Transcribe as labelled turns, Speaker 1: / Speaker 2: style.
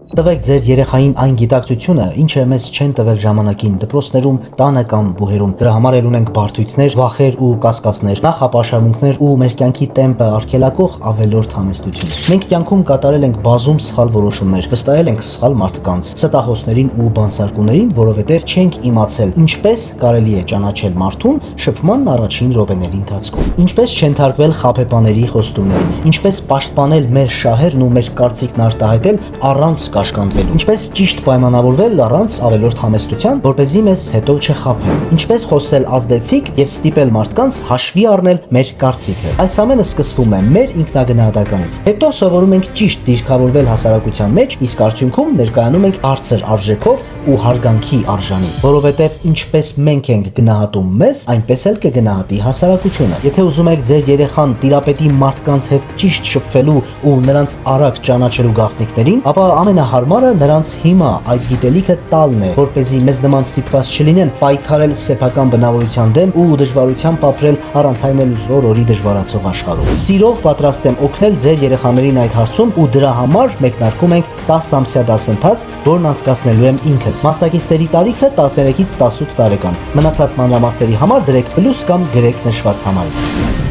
Speaker 1: Տվեք ձեր երեխային այն գիտակցությունը, ինչը մեզ չեն տվել ժամանակին դպրոցներում, տանը կամ բուհերում։ Դրա համար էլ ունենք բարդույթներ, վախեր ու կասկածներ, նախապաշարմունքներ ու մեր կյանքի տեմպը արգելակող ավելորդ համեստություն։ Մենք կյանքում կատարել ենք բազում սխալ որոշումներ, վստահել ենք սխալ մարդկանց, ստահոսներին ու բանսարկուներին, որովհետև չենք իմացել ինչպես կարելի է ճանաչել մարդուն շփման առաջին րոպեների ընթացքում, ինչպես չընթարկվել խաբեբաների խոստումներին, ինչպես պաշտպանել մեր շահերն ու մեր կարծիքն արտահայտել առանց կաշկանդվել, ինչպես ճիշտ պայմանավորվել առանց ավելորդ համեստության, որպեսզի մեզ հետո չխաբեն, ինչպես խոսել ազդեցիկ եւ ստիպել մարդկանց հաշվի առնել մեր կարծիքը։ Այս ամենը սկսվում է մեր ինքնագնահատականից։ Հետո սովորում ենք ճիշտ դիրքավորվել հասարակության մեջ, իսկ արդյունքում ներկայանում ենք բարձր արժեքով ու հարգանքի արժանի, որովհետև ինչպես մենք ենք գնահատում մեզ, այնպես էլ կգնահատի հասարակությունը։ Եթե ուզում եք ձեր երեխան տիրապետի մարդկանց հետ ճիշտ շփվելու ու նրանց արագ ճանաչելու գաղտնիքներին, ապա ամենահարմարը նրանց հիմա այդ գիտելիքը տալն է, որպեսզի մեզ նման ստիպված չլինեն պայքարել սեփական բնավորության դեմ ու դժվարությամբ ապրել առանց այն էլ օրորի դժվարացող աշխարհում։ Սիրով պատրաստ եմ օգնել ձեր երեխաներին այդ հարցում ու դրա համար մեկնարկում ենք 10-ամսյա դասընթաց, որն անցկացնելու եմ ինքս։ Մասնակիցների տարիքը 13-ից 18 տարեկան։ Մնացած մանրամասների համար դրեք պլյուս կամ գրեք նշված համարը։